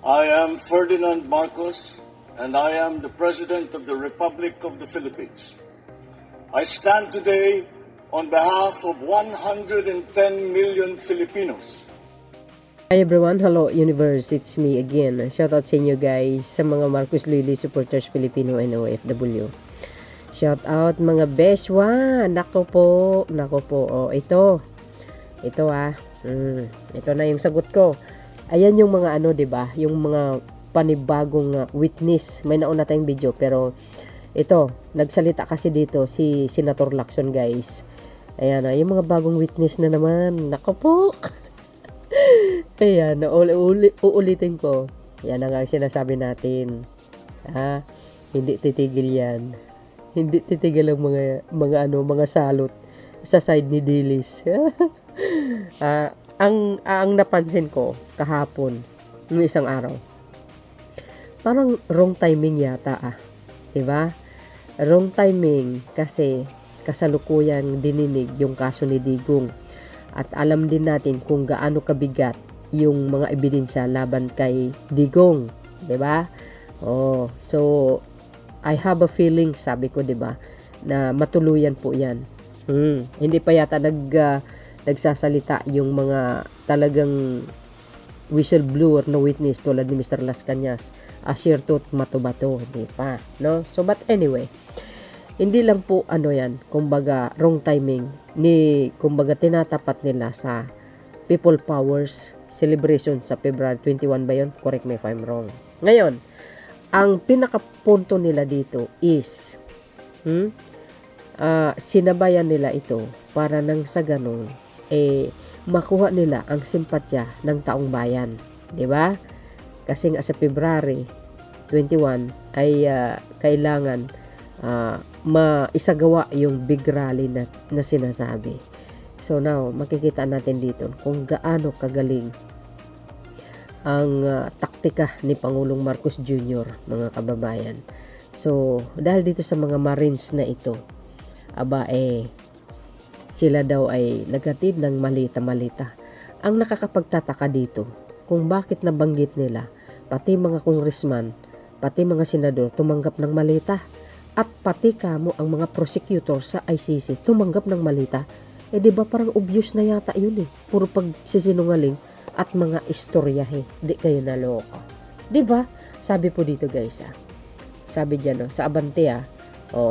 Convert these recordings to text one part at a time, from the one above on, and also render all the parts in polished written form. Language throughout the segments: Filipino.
I am Ferdinand Marcos, and I am the President of the Republic of the Philippines. I stand today on behalf of 110 million Filipinos. Hi everyone, hello universe, it's me again. Shoutout sa inyo guys, sa mga Marcos Lily supporters Filipino and OFW. Shoutout mga beswa, nako po, oh ito ito na yung sagot ko. Ayan yung mga ano, 'di ba? Yung mga panibagong witness. May nauna tayong video pero ito, nagsalita kasi dito si Senator Lacson guys. Ayan yung mga bagong witness na naman. Nako po. Ayan, uulitin ko. Yan ang sinasabi natin. Hindi titigil yan. Hindi titigil ang mga salot sa side ni Dilis. Ang napansin ko kahapon, ng isang araw, parang wrong timing yata 'di ba? Wrong timing kasi kasalukuyan dininig yung kaso ni Digong. At alam din natin kung gaano kabigat yung mga ebidensya laban kay Digong, 'di ba? So I have a feeling, sabi ko 'di ba, na matuluyan po 'yan. Hindi pa yata nagsasalita yung mga talagang whistleblower na witness tulad ni Mr. Las Cañas, Asir Tut Matubato, hindi pa, no? So but anyway, hindi lang po yan, kumbaga wrong timing kumbaga tinatapat nila sa People Powers celebration sa February 21 ba yun? Correct me if I'm wrong. Ngayon, ang pinakapunto nila dito is sinabayan nila ito para nang sa ganun makuha nila ang simpatya ng taong bayan, 'di ba? Kasi nga sa February 21 ay kailangan maisagawa yung big rally na sinasabi. So now, makikita natin dito kung gaano kagaling ang taktika ni Pangulong Marcos Jr., mga kababayan. So, dahil dito sa mga Marines na ito, sila daw ay naghatid ng malita-malita. Ang nakakapagtataka dito, kung bakit nabanggit nila, pati mga congressman, pati mga senador tumanggap ng malita, at pati kamo ang mga prosecutor sa ICC tumanggap ng malita. Di ba parang obvious na yata yun puro pagsisinungaling at mga istoryahe. Di kayo naloko. Di ba? Sabi po dito guys, sabi dyan sa Abante,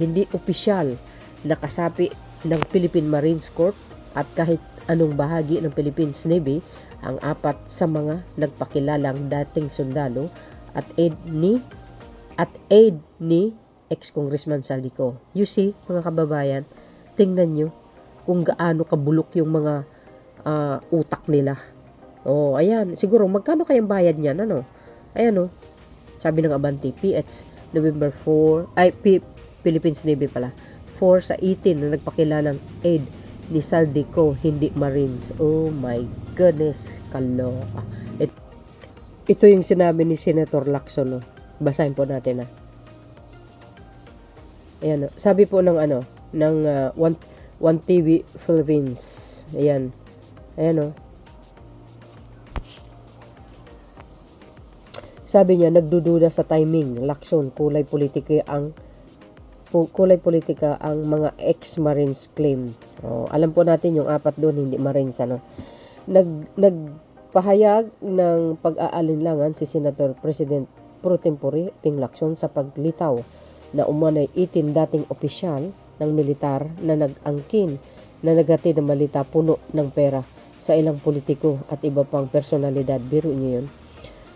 hindi opisyal nakasapi ng Philippine Marines Corps at kahit anong bahagi ng Philippines Navy ang apat sa mga nagpakilalang dating sundalo at aid ni ex-congressman Saldico. You see, mga kababayan, tingnan nyo kung gaano kabulok yung mga utak nila. Ayan, siguro magkano kayang bayad niyan, Ayan, sabi ng Abante, PH November 4, Philippines Navy pala, 4 sa 18 na nagpakilalang aid ni Saldico, hindi Marines. Oh my goodness, kaloka. Ito yung sinabi ni Senator Lacson, Basahin po natin, Ayan, sabi po ng One TV Philippines. Ayan, sabi niya, nagdududa sa timing. Lacson, kulay politika ang mga ex-Marines claim. Alam po natin yung apat doon hindi Marines, Nagpahayag ng pag-aalinlangan si Senator President Pro Tempore Ping Lacson sa paglitaw na umanay 18 dating opisyal ng militar na nag-angkin na naghatid ng malita puno ng pera sa ilang politiko at iba pang personalidad. Biro niyo yun.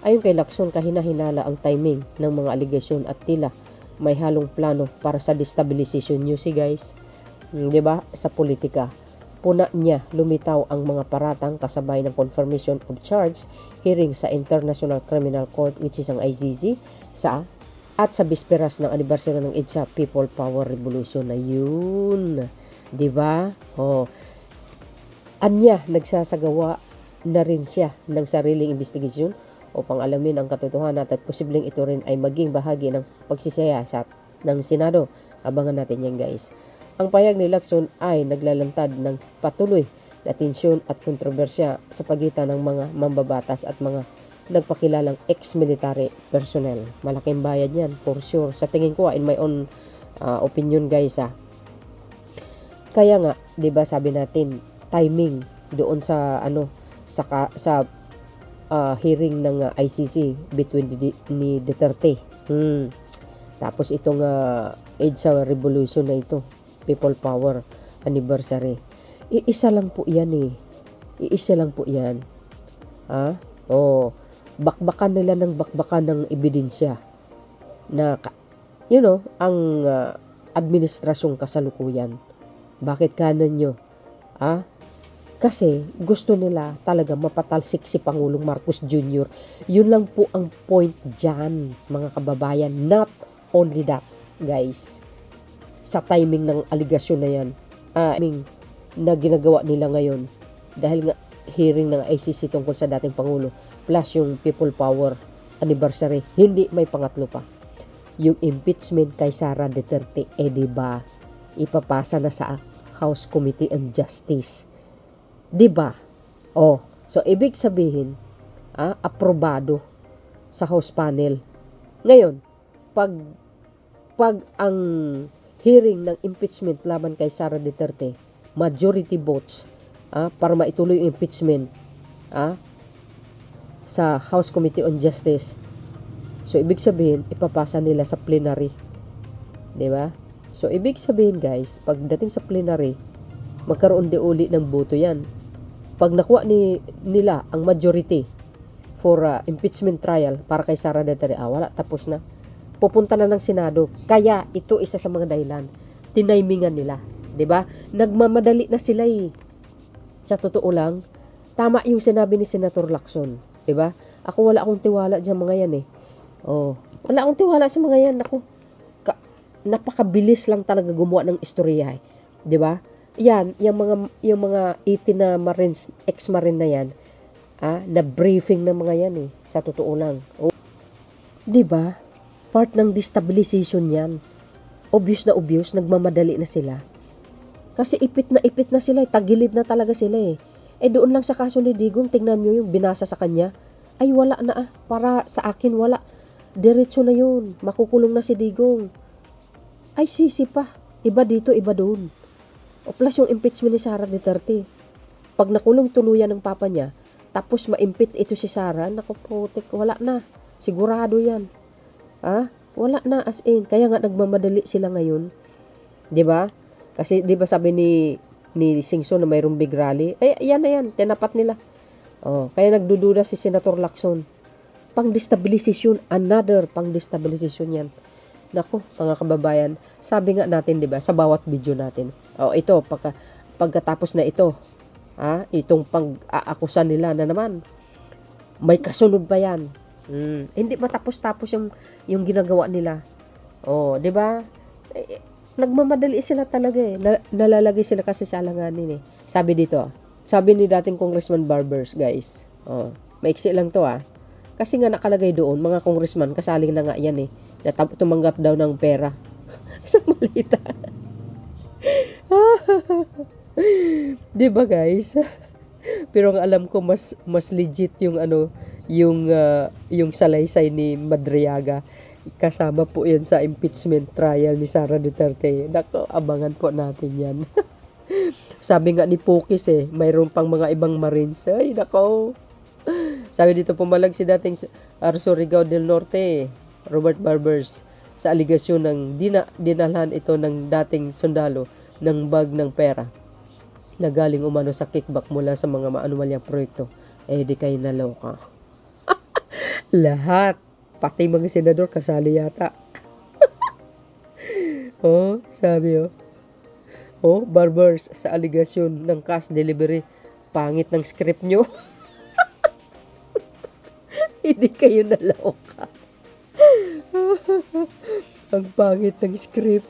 Ayon kay Lacson, kahina-hinala ang timing ng mga aligasyon at tila may halong plano para sa destabilization. You see guys, 'di ba, sa politika. Puna niya lumitaw ang mga paratang kasabay ng confirmation of charge hearing sa International Criminal Court, which is ang ICC, at sa bisperas ng anibersaryo ng EDSA People Power Revolution na yun. 'Di ba? Anya nagsasagawa na rin siya ng sariling investigasyon upang alamin ang katotohanan at posibleng ito rin ay maging bahagi ng pagsisiyasat ng Senado. Abangan natin yan guys. Ang payag ni Lacson ay naglalantad ng patuloy na tensyon at kontrobersya sa pagitan ng mga mambabatas at mga nagpakilalang ex-military personnel. Malaking bayad yan, for sure. Sa tingin ko, in my own opinion guys Kaya nga, 'di ba sabi natin, timing doon sa hearing ng ICC between ni Duterte. Tapos itong EDSA revolution na ito, People Power anniversary. Iisa lang po 'yan Iisa lang po 'yan. Bakbakan nila ng bakbakan ng ebidensya na ang administrasyong kasalukuyan. Bakit kanan nyo? Kasi gusto nila talaga mapatalsik si Pangulong Marcos Jr. Yun lang po ang point dyan, mga kababayan. Not only that, guys. Sa timing ng aligasyon na yan, na ginagawa nila ngayon, dahil nga hearing ng ICC tungkol sa dating Pangulo, plus yung People Power anniversary, hindi may pangatlo pa. Yung impeachment kay Sara Duterte, diba, ipapasa na sa House Committee on Justice. Diba? So ibig sabihin, aprobado sa House panel. Ngayon, pag ang hearing ng impeachment laban kay Sara Duterte, majority votes para maituloy yung impeachment sa House Committee on Justice. So ibig sabihin, ipapasa nila sa plenary. Diba? So, ibig sabihin guys, pagdating sa plenary, magkaroon di uli ng boto yan. Pag nakuha nila ang majority for impeachment trial para kay Sara Duterte, wala, tapos na. Pupunta na ng Senado. Kaya, ito isa sa mga dahilan. Tinaimingan nila. Diba? Nagmamadali na sila Sa totoo lang, tama yung sinabi ni Senator Lacson. Diba? Ako wala akong tiwala dyan mga yan Wala akong tiwala sa mga yan. Napakabilis lang talaga gumawa ng istorya 'di ba? Yan, yung mga 18 na Marines, ex-Marine na yan, na briefing ng mga yan sa totoo lang. 'Di ba? Part ng destabilization yan. Obvious na obvious, nagmamadali na sila. Kasi ipit na sila, tagilid na talaga sila doon lang sa kaso ni Digong, tingnan niyo yung binasa sa kanya. Ay wala na para sa akin wala. Diretso na yun, makukulong na si Digong. Ay sisi pa, iba dito, iba doon. O plus yung impeachment ni Sara Duterte. Pag nakulong tuluyan ng papa niya, tapos ma-impeach ito si Sara, naku putik, wala na. Sigurado yan. Wala na as in. Kaya nga nagmamadali sila ngayon. 'Di ba? Kasi 'di ba sabi ni Singso na mayroong big rally? Yan na yan, tinapat nila. Kaya nagdududa si Senator Lacson. Pang-destabilization, another pang-destabilization yan. Nako, mga kababayan, sabi nga natin, 'di ba, sa bawat video natin. Ito pagkatapos na ito, itong pag-aakusa nila na naman. May kasunod pa 'yan. Hindi matapos-tapos yung ginagawa nila. 'Di ba? Nagmamadali sila talaga nalalagay sila kasi sa alanganin Sabi dito, sabi ni dating Congressman Barbers, guys. Maiksi lang to Kasi nga nakalagay doon, mga congressman, kasaling na nga yan na tumanggap daw ng pera sa malita. Di ba guys? Pero ang alam ko mas legit yung yung salaysay ni Madriaga. Kasama po yan sa impeachment trial ni Sara Duterte. Nako, abangan po natin yan. Sabi nga ni Pokis mayroon pang mga ibang Marines. Ay, nako. Sabi dito, pumalag si dating Surigao del Norte, Robert Barbers, sa aligasyon ng dinalhan ito ng dating sundalo ng bag ng pera na galing umano sa kickback mula sa mga maanumalyang proyekto. Di kayo naloka. Lahat. Pati mga senador kasali yata. Sabi Barbers, sa aligasyon ng cash delivery, pangit ng script nyo. Hindi kayo naloka. Ang pangit ng script.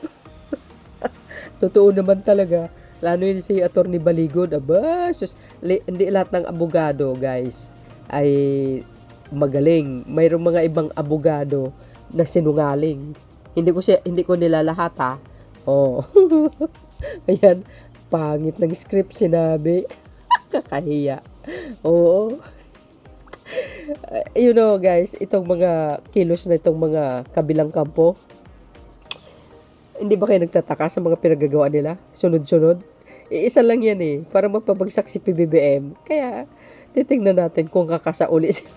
Totoo naman talaga. Lalo yun si Atty. Baligod. Hindi lahat ng abogado, guys, ay magaling. Mayroong mga ibang abogado na sinungaling. Hindi ko nila lahat Ayan, pangit ng script sinabi. Kakahiya. You know guys, itong mga kilos na itong mga kabilang kampo, hindi ba kayo nagtataka sa mga pinagagawa nila? Sunod-sunod. Iisa lang yan eh, para mapabagsak si PBBM. Kaya, titingnan natin kung kakasauli sila.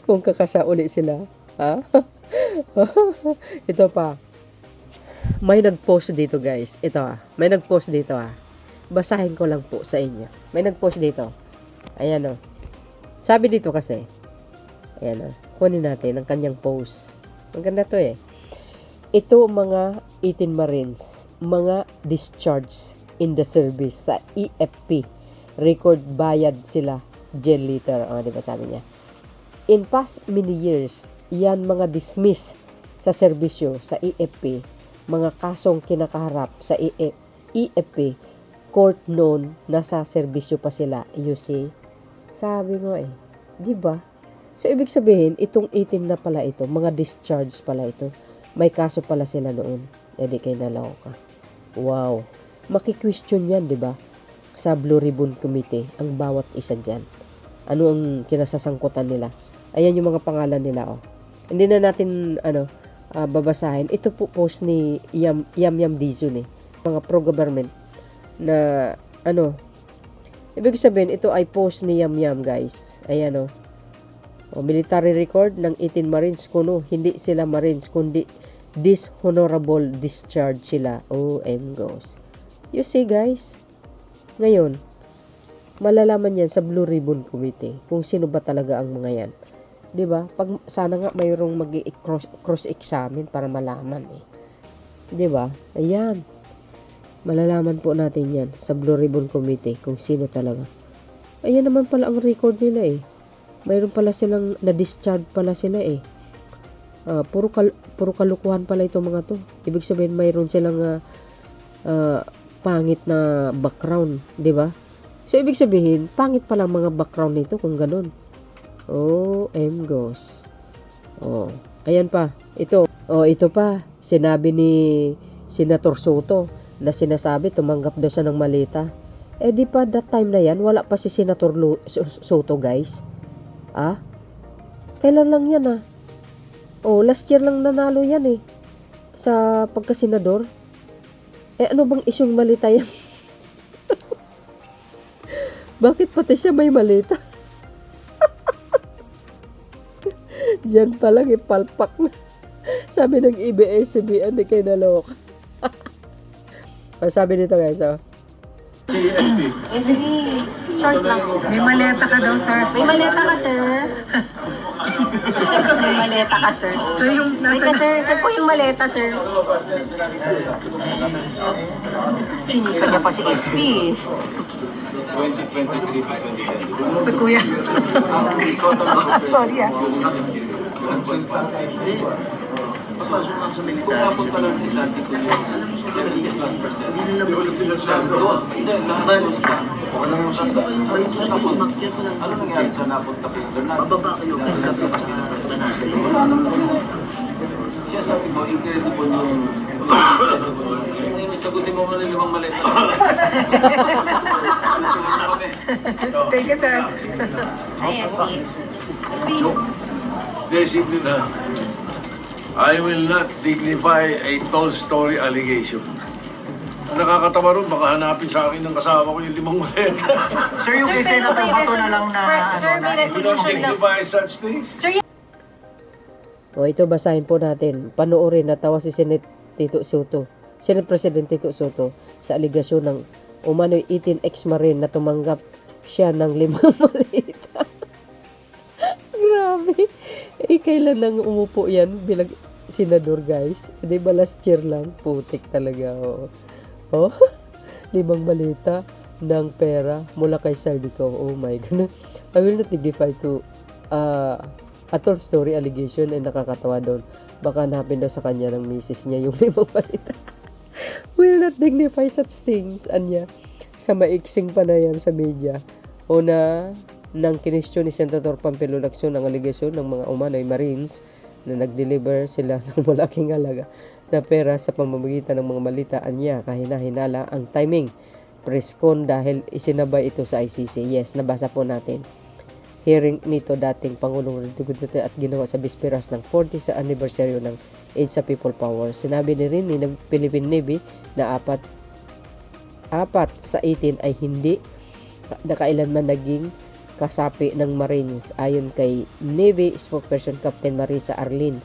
Kung kakasauli sila. Ha? Ito pa. May nag-post dito guys. Ito may nag-post dito Basahin ko lang po sa inyo. May nag-post dito. Ayan Sabi dito kasi. Ayan kunin natin ang kanyang post. Maganda to eh. Ito mga 18 Marines, mga discharged in the service sa EFP. Record bayad sila. Jail letter. Diba sabi niya? In past many years, yan mga dismiss sa serbisyo sa EFP, mga kasong kinakaharap sa EFP, court noon, nasa serbisyo pa sila. You see? Sabi nga di ba? So, ibig sabihin, itong 18 na pala ito, mga discharge pala ito. May kaso pala sila noon. Di kayo nalaw ka. Wow. Maki-question yan, di ba? Sa Blue Ribbon Committee, ang bawat isa dyan. Ano ang kinasasangkutan nila? Ayan yung mga pangalan nila, Hindi na natin, babasahin. Ito po post ni Yam Dizon, Mga pro-government na, ibig sabihin, ito ay post ni Yam, guys. Ayan, military record ng 18 Marines kuno. Hindi sila Marines, kundi dishonorable discharge sila. OM goes. You see, guys? Ngayon, malalaman yan sa Blue Ribbon Committee kung sino ba talaga ang mga yan. 'Di ba? Pag sana nga mayroong cross-examine para malaman 'Di ba? Ayan. Malalaman po natin 'yan sa Blue Ribbon Committee kung sino talaga. Ayan naman pala ang record nila Mayroon pala silang na-discharge pala sila puro kalukuhan pala itong mga to. Ibig sabihin mayroon silang pangit na background, 'di ba? So ibig sabihin pangit pala ang mga background nito kung ganun. OM goes. Ayan pa. Ito. Ito pa. Sinabi ni Senator Soto na sinasabi tumanggap daw siya ng malita. Di pa that time na yan, wala pa si Senator Soto, guys. Kailan lang yan last year lang nanalo yan sa pagkasenador. Ano bang isyong malita yan? Bakit pati siya may malita? Diyan pa lang ipalpak na. Sabi ng ABS-CBN, di kayo nalok. Sabi nito guys, CFP. Short lang. May maleta ka daw, sir. May maleta ka, sir. May maleta ka, sir. So yung Wait ka, sir. Sir po yung maleta, sir. Chinika niya pa si SP. 2023 So kuya. Sorry Papasok lang sa military. Kung kapag pala ng isang titulo, alam mo sa hindi nila po sinasabi. Hindi, laban. Walang masasabi. Ano nangyari sa napunta kayo? Bababa kayo kay kapit sa banata. Siya sabi mo, incredible yung sagutin mo muna yung maleta. Thank you, sir. Ay, SP. Basically na, I will not dignify a tall story allegation. Ang nakakatawa ron, baka hanapin sa akin ng kasama ko yung 5 maleta. Sir, yung kay Senator Bato na lang na Sir, may We don't resolution lang. dignify such things. Sir, ito basahin po natin. Panoorin, natawa si Senate President Tito Soto sa aligasyon ng umano'y 18 ex-marine na tumanggap siya ng 5 malita. Grabe. Kailan lang umupo yan bilang senador, guys? Di ba last year lang? Putik talaga. 5 malita ng pera mula kay Sardico. Oh my God. I will not dignify to a tall story allegation. Nakakatawa doon. Baka hanapin daw sa kanya ng misis niya yung 5 malita. Will not dignify such things, anya. Sa maiksing pa na yan sa media. O na nang kinestyon ni Senator Pampilo Lacson ang aligasyon ng mga umano'y Marines na nag-deliver sila ng malaking halaga na pera sa pamamagitan ng mga malitaan niya kahina-hinala ang timing. Press con dahil isinabay ito sa ICC. Yes, nabasa po natin. hearing nito dating Pangulong Rodrigo Duterte at ginawa sa bisperas ng 40 sa anibersaryo ng EDSA People Power. Sinabi ni rin ni Philippine Navy na apat sa 18 ay hindi nakailanman naging kasapi ng Marines. Ayon kay Navy spokesperson Captain Marisa Arlene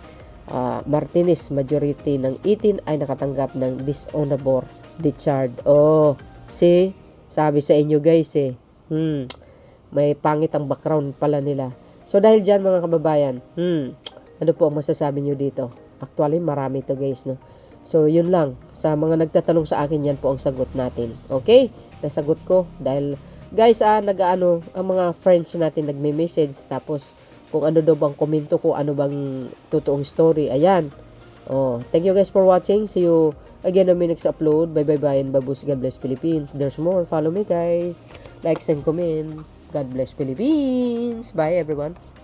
Martinez, majority ng 18 ay nakatanggap ng dishonorable discharge. Sabi sa inyo guys may pangit ang background pala nila. So dahil dyan mga kababayan, ano po ang masasabi nyo dito? Actually marami to guys, no? So yun lang, sa mga nagtatanong sa akin, yan po ang sagot natin. Okay? Nasagot ko dahil guys, ang mga friends natin nagme-message, tapos kung ano daw bang komento ko, ano bang totoong story, ayan. Thank you guys for watching. See you again on my next upload. Bye and babus. God bless Philippines. There's more. Follow me guys. Like and comment. God bless Philippines. Bye everyone.